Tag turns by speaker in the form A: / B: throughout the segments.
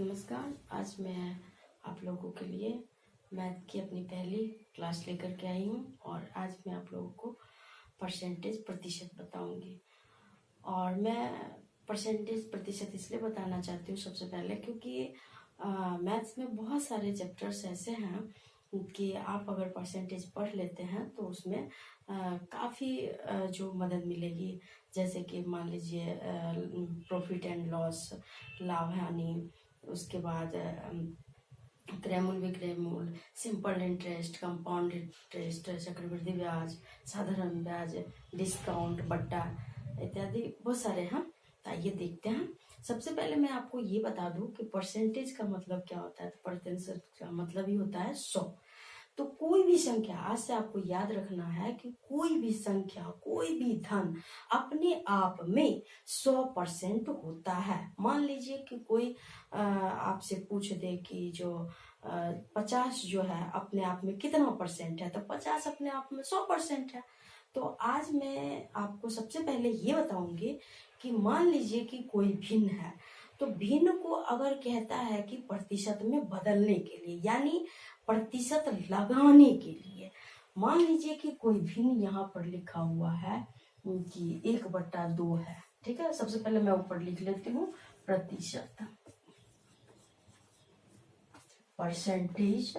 A: नमस्कार। आज मैं आप लोगों के लिए मैथ की अपनी पहली क्लास लेकर के आई हूँ और आज मैं आप लोगों को परसेंटेज प्रतिशत बताऊंगी। और मैं परसेंटेज प्रतिशत इसलिए बताना चाहती हूँ सबसे पहले क्योंकि मैथ्स में बहुत सारे चैप्टर्स ऐसे हैं कि आप अगर परसेंटेज पढ़ लेते हैं तो उसमें काफ़ी जो मदद मिलेगी। जैसे कि मान लीजिए प्रॉफिट एंड लॉस, लाभ हानि, उसके बाद क्रयमूल्य विक्रय मूल्य, सिंपल इंटरेस्ट, कंपाउंड इंटरेस्ट, चक्रवृद्धि ब्याज, साधारण ब्याज, डिस्काउंट, बट्टा इत्यादि बहुत सारे हैं। तो आइए देखते हैं। सबसे पहले मैं आपको ये बता दूं कि परसेंटेज का मतलब क्या होता है। तो परसेंटेज का मतलब ही होता है 100। तो कोई भी संख्या, आज से आपको याद रखना है कि कोई भी संख्या, कोई भी धन अपने आप में 100% होता है। मान लीजिए कि कोई आपसे पूछ दे कि जो 50 जो है अपने आप में कितना परसेंट है, तो 50 अपने आप में 100% है। तो आज मैं आपको सबसे पहले ये बताऊंगी कि मान लीजिए कि कोई भिन्न है, तो भिन्न को अगर कहता है कि प्रतिशत में बदलने के लिए, यानी प्रतिशत लगाने के लिए, मान लीजिए कि कोई भिन्न यहाँ पर लिखा हुआ है कि 1/2 है। ठीक है, सबसे पहले मैं ऊपर लिख लेती हूँ प्रतिशत, परसेंटेज,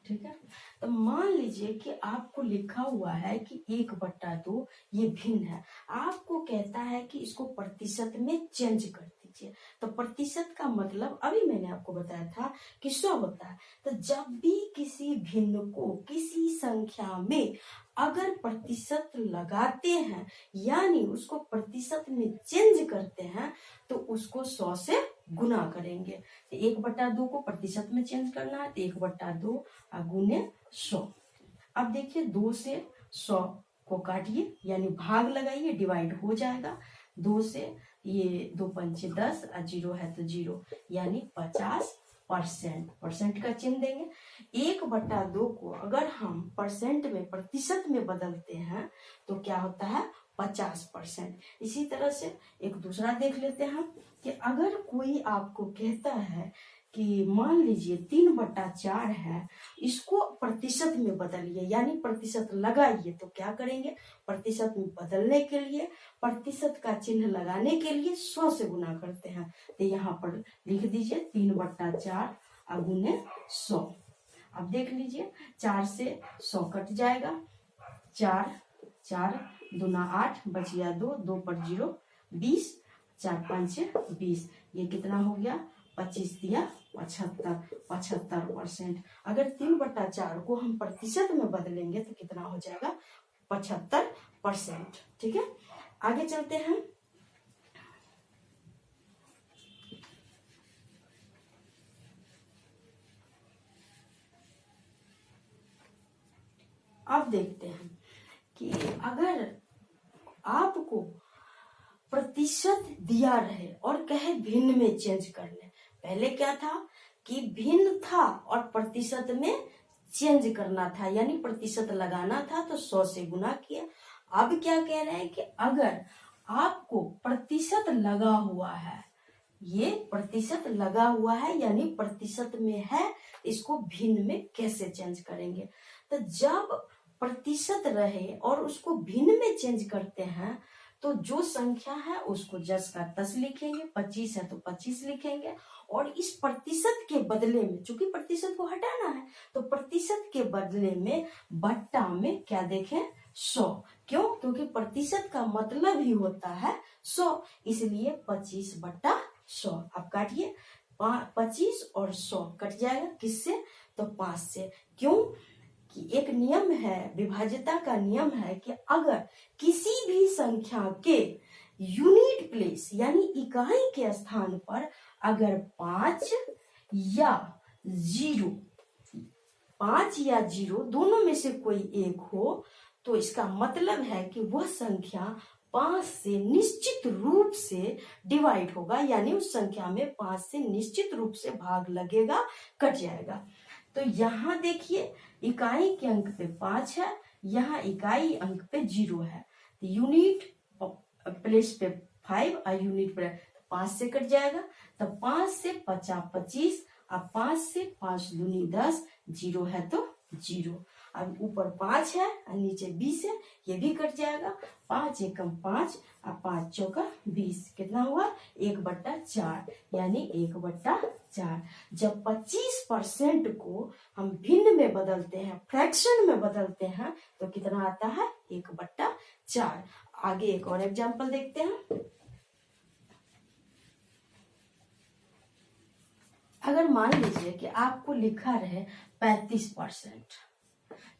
A: ठीक है। तो मान लीजिए कि आपको लिखा हुआ है कि 1/2 ये भिन्न है। आपको कहता है कि इसको प्रतिशत में चेंज कर दीजिए। तो प्रतिशत का मतलब अभी मैंने आपको बताया था कि 100 होता है। तो जब भी किसी भिन्न को किसी संख्या में अगर प्रतिशत लगाते हैं, यानी उसको प्रतिशत में चेंज करते हैं, तो उसको 100 से गुना करेंगे। तो 1/2 को प्रतिशत में चेंज करना है, तो 1/2 गुने 100। अब देखिए 2 से 100 को काटिए, यानी भाग लगाइए, डिवाइड हो जाएगा। 2 से ये 2 पंचे 10 और 0 है तो 0, यानी 50%। परसेंट का चिन्ह देंगे। 1/2 को अगर हम परसेंट में, प्रतिशत में बदलते हैं तो क्या होता है 50%। इसी तरह से एक दूसरा देख लेते हैं कि अगर कोई आपको कहता है कि मान लीजिए 3/4 है, इसको प्रतिशत में बदलिए, यानी प्रतिशत लगाइए, तो क्या करेंगे, प्रतिशत में बदलने के लिए, प्रतिशत का चिन्ह लगाने के लिए 100 से गुना करते हैं। तो यहाँ पर लिख दीजिए 3/4 गुने 100। अब देख लीजिए 4 से 100 कट जाएगा, 4 4 दूना 8, बच गया 2, 2 पर 0, 20, 4 5 20, ये कितना हो गया 25 दिया 75%। अगर 3/4 को हम प्रतिशत में बदलेंगे तो कितना हो जाएगा 75%। ठीक है, आगे चलते हैं। अब देखते हैं कि अगर आपको प्रतिशत दिया रहे और कहे भिन्न में चेंज कर ले। पहले क्या था कि भिन्न था और प्रतिशत में चेंज करना था, यानी प्रतिशत लगाना था, तो 100 से गुना किया। अब क्या कह रहे हैं कि अगर आपको प्रतिशत लगा हुआ है, ये प्रतिशत लगा हुआ है यानी प्रतिशत में है, इसको भिन्न में कैसे चेंज करेंगे। तो जब प्रतिशत रहे और उसको भिन्न में चेंज करते हैं तो जो संख्या है उसको 10 का 10 लिखेंगे, 25 है तो 25 लिखेंगे, और इस प्रतिशत के बदले में, चूंकि प्रतिशत को हटाना है, तो प्रतिशत के बदले में बट्टा में क्या देखें 100। क्यों? क्योंकि प्रतिशत का मतलब ही होता है 100, इसलिए 25/100। अब काटिए, 25 और 100 कट जाएगा, किससे, तो 5 से। क्यों कि एक नियम है, विभाज्यता का नियम है कि अगर किसी भी संख्या के यूनिट प्लेस यानी इकाई के स्थान पर अगर 5 या 0 दोनों में से कोई एक हो, तो इसका मतलब है कि वह संख्या 5 से निश्चित रूप से डिवाइड होगा, यानी उस संख्या में 5 से निश्चित रूप से भाग लगेगा, कट जाएगा। तो यहाँ देखिए इकाई के अंक पे 5 है, यहाँ इकाई अंक पे 0 है। तो यूनिट प्लेस पे 5 और यूनिट पर 5 से कट जाएगा, तो 5 से 50 25, अब 5 से 5 दूनी 10, 0 है तो 0। अब ऊपर 5 है और नीचे 20 है, ये भी कट जाएगा। 5 एकम 5 और 5 चौका 20, कितना हुआ 1/4, यानी 1/4। जब 25% को हम भिन्न में बदलते हैं, फ्रैक्शन में बदलते हैं, तो कितना आता है 1/4। आगे एक और एग्जांपल देखते हैं। अगर मान लीजिए कि आपको लिखा रहे 35%,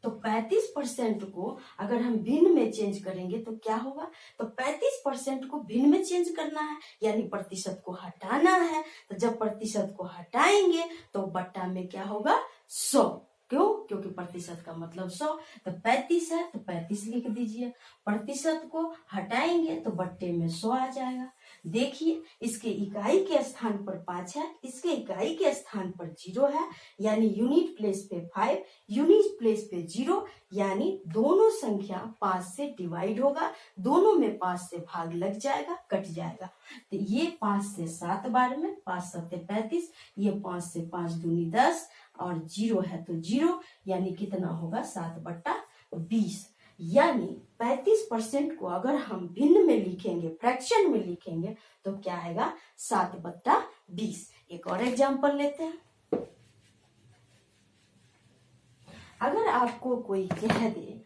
A: तो 35% को अगर हम भिन्न में चेंज करेंगे तो क्या होगा, तो 35% को भिन्न में चेंज करना है, यानी प्रतिशत को हटाना है। तो जब प्रतिशत को हटाएंगे तो बट्टा में क्या होगा 100, क्यों, क्योंकि प्रतिशत का मतलब 100। तो 35 है तो 35 लिख दीजिए, प्रतिशत को हटाएंगे तो बट्टे में 100 आ जाएगा। देखिए इसके इकाई के स्थान पर 5 है, इसके इकाई के स्थान पर 0 है, यानी यूनिट प्लेस पे 5, यूनिट प्लेस पे 0, यानी दोनों संख्या 5 से डिवाइड होगा, दोनों में 5 से भाग लग जाएगा, कट जाएगा। तो ये 5 से 7 बार में 5 7 35, ये 5 से 5 दूनी 10 और 0 है तो 0, यानी कितना होगा 7/20। यानी 35% को अगर हम भिन्न में लिखेंगे, फ्रैक्शन में लिखेंगे, तो क्या आएगा 7/20। एक और एग्जांपल लेते हैं। अगर आपको कोई कह दे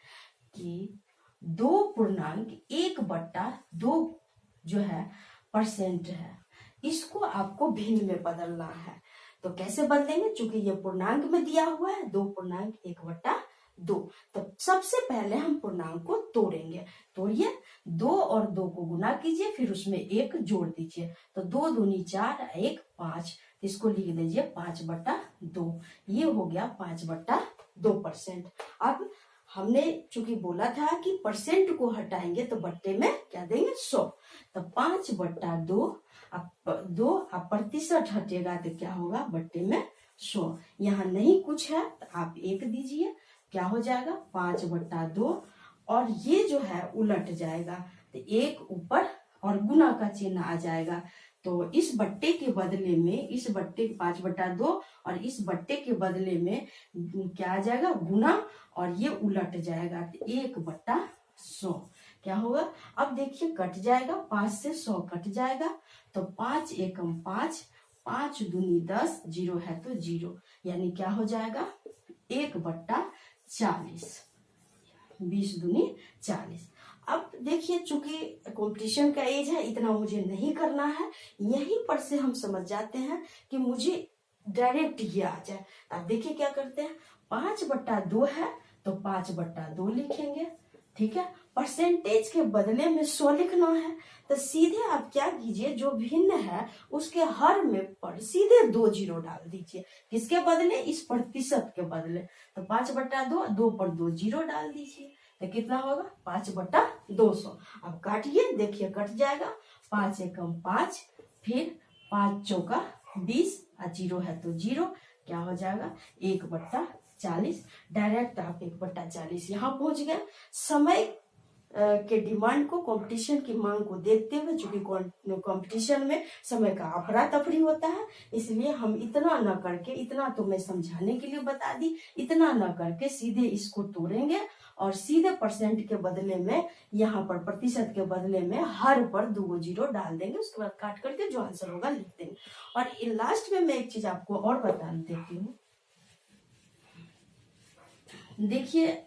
A: कि 2.1/2 जो है परसेंट है, इसको आपको भिन्न में बदलना है, तो कैसे बदलेंगे, चूंकि ये पूर्णांक में दिया हुआ है 2.1/2, तो सबसे पहले हम पूर्णांक को तोड़ेंगे। तोड़िए, 2 और 2 को गुना कीजिए, फिर उसमें 1 जोड़ दीजिए, तो 2 दूनी 4, 1 5, इसको लिख दीजिए 5/2, ये हो गया 5/2%। अब हमने चूंकि बोला था कि परसेंट को हटाएंगे तो बट्टे में क्या देंगे 100, तो 5/2, अब 2 अब प्रतिशत हटेगा तो क्या होगा बट्टे में 100। यहाँ नहीं कुछ है तो आप 1 दीजिए, क्या हो जाएगा 5/2, और ये जो है उलट जाएगा, तो 1 ऊपर और गुना का चिन्ह आ जाएगा। तो इस बट्टे के बदले में, इस बट्टे 5/2 और इस बट्टे के बदले में क्या आ जाएगा गुना, और ये उलट जाएगा, तो 1/100 क्या होगा। अब देखिए कट जाएगा, 5 से 100 कट जाएगा, तो 5 एकम 5, 5 दूनी 10, 0 है तो 0, यानी क्या हो जाएगा 1/40, 20 दूनी 40। अब देखिए चूंकि कंपटीशन का एज है, इतना मुझे नहीं करना है, यहीं पर से हम समझ जाते हैं कि मुझे डायरेक्ट ये आ जाए। अब देखिए क्या करते हैं, 5/2 है तो 5/2 लिखेंगे, ठीक है। परसेंटेज के बदले में 100 लिखना है, तो सीधे आप क्या कीजिए, जो भिन्न है उसके हर में पर सीधे 2 0 डाल दीजिए, किसके बदले, इस प्रतिशत के बदले। तो 5/2, 2 पर 2 0 डाल दीजिए, तो कितना होगा 5/200। अब काटिए, देखिए कट जाएगा, 5 एकम 5, फिर 5 चौका 20, 0 है तो 0, क्या हो जाएगा 1/40। डायरेक्ट आप 1/40 यहाँ पहुंच गए। समय के डिमांड को, कंपटीशन की मांग को देखते हुए, चूंकि कंपटीशन में समय का अफरा तफरी होता है, इसलिए हम इतना न करके, इतना तो मैं समझाने के लिए बता दी, इतना न करके सीधे इसको तोड़ेंगे और सीधे परसेंट के बदले में, यहाँ पर प्रतिशत के बदले में हर पर 2 0 डाल देंगे, उसके बाद काट करके जो आंसर होगा लिख देंगे। और लास्ट में मैं एक चीज आपको और बता देती हूँ। देखिए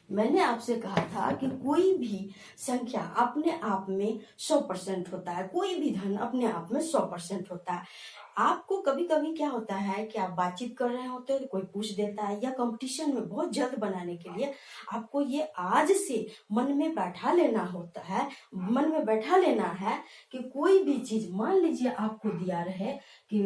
A: मैंने आपसे कहा था कि कोई भी संख्या अपने आप में 100% होता है, कोई भी धन अपने आप में 100% होता है। आपको कभी कभी क्या होता है कि आप बातचीत कर रहे होते हैं तो कोई पूछ देता है, या कंपटीशन में बहुत जल्द बनाने के लिए आपको ये आज से मन में बैठा लेना होता है, मन में बैठा लेना है कि कोई भी चीज, मान लीजिए आपको दिया रहे कि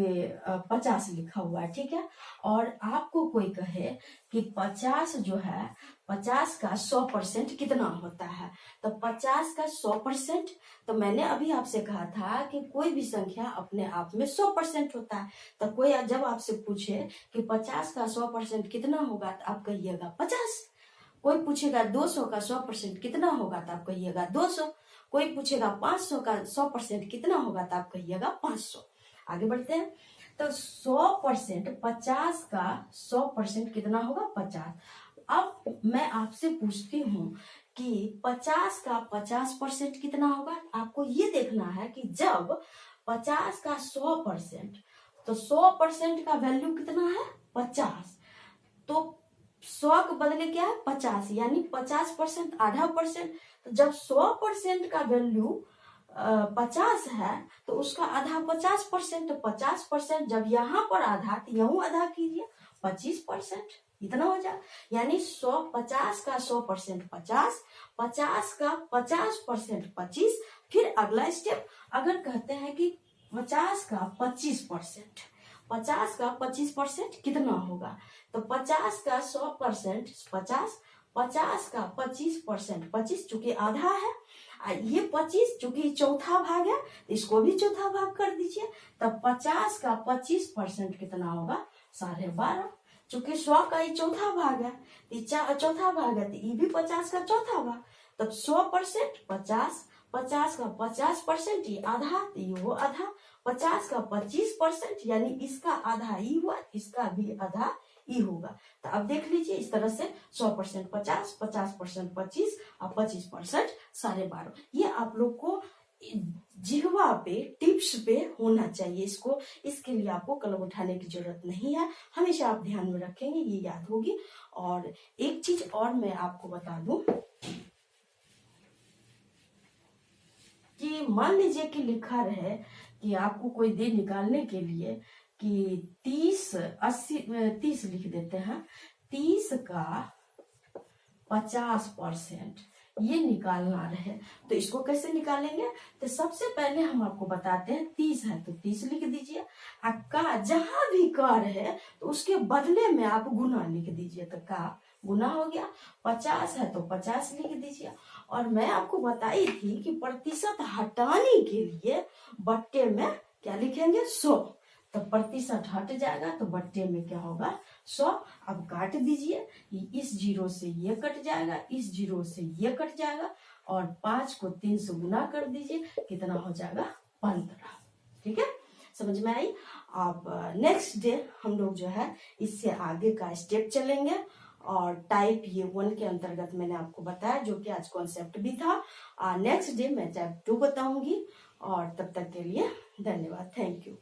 A: 50 लिखा हुआ है, ठीक है, और आपको कोई कहे कि 50 जो है, 50 का 100% कितना होता है, तो 50 का 100%, तो मैंने अभी आपसे कहा था कि कोई भी संख्या अपने आप में 100% होता है। तो कोई जब आपसे पूछे कि 50 का 100% कितना होगा, तो आप कहिएगा 50। कोई पूछेगा 200 का 100% कितना होगा, तो आप कहिएगा 200। कोई पूछेगा 500 का 100% कितना होगा तो आप कहिएगा 500। आगे बढ़ते हैं। तो 100% 50 का 100% कितना होगा 50। अब मैं आपसे पूछती हूँ कि 50 का 50% कितना होगा। आपको ये देखना है कि जब 50 का 100%, तो 100% का वैल्यू कितना है 50, तो 100 के बदले क्या है 50, यानी 50% आधा परसेंट। तो जब 100% का वैल्यू 50 है तो उसका आधा 50%, तो 50% जब यहाँ पर आधा तो यूं आधा कीजिए 25%, इतना हो जाए। यानी 50 का 100% 50, 50 का 50% 25। फिर अगला स्टेप, अगर कहते हैं कि 50 का 25%, 50 का 25% कितना होगा, तो 50 का 100% 50, 50 का 25% 25, चूंकि आधा है, ये 25 चूंकि चौथा भाग है तो इसको भी चौथा भाग कर दीजिए। तब 50 का 25% कितना होगा 12.5। चूंकि 100 का ये चौथा भाग है, चौथा भाग है तो ये भी 50 का चौथा भाग। तब 100% 50, 50 का 50% ये आधा तो ये वो आधा, 50 का 25% यानी इसका आधा ई हुआ, इसका भी आधा ई होगा। तो अब देख लीजिए इस तरह से 100% 50, 50% 25 और 25% 12.5। ये आप लोग को जिह्वा पे टिप्स पे होना चाहिए। इसके लिए आपको कलम उठाने की जरूरत नहीं है, हमेशा आप ध्यान में रखेंगे, ये याद होगी। और एक चीज और मैं आपको बता दूं कि मान लीजिए कि लिखा रहे कि आपको कोई दे निकालने के लिए कि 30 लिख देते हैं, 30 का 50% ये निकालना रहे तो इसको कैसे निकालेंगे। तो सबसे पहले हम आपको बताते हैं 30 है तो 30 लिख दीजिए। का जहां भी का रहे तो उसके बदले में आप गुना लिख दीजिए, तो का गुना हो गया। 50 है तो 50 लिख दीजिए। और मैं आपको बताई थी कि प्रतिशत हटाने के लिए बट्टे में क्या लिखेंगे 100, तो प्रतिशत हट जाएगा तो बट्टे में क्या होगा 100। अब काट दीजिए, इस जीरो से ये कट जाएगा, इस जीरो से ये कट जाएगा, और 5 को 3 से गुना कर दीजिए, कितना हो जाएगा 15। ठीक है, समझ में आई। अब नेक्स्ट डे हम लोग जो है इससे आगे का स्टेप चलेंगे। और टाइप ये 1 के अंतर्गत मैंने आपको बताया, जो कि आज कॉन्सेप्ट भी था। नेक्स्ट डे मैं टाइप 2 बताऊंगी। और तब तक के लिए धन्यवाद, थैंक यू।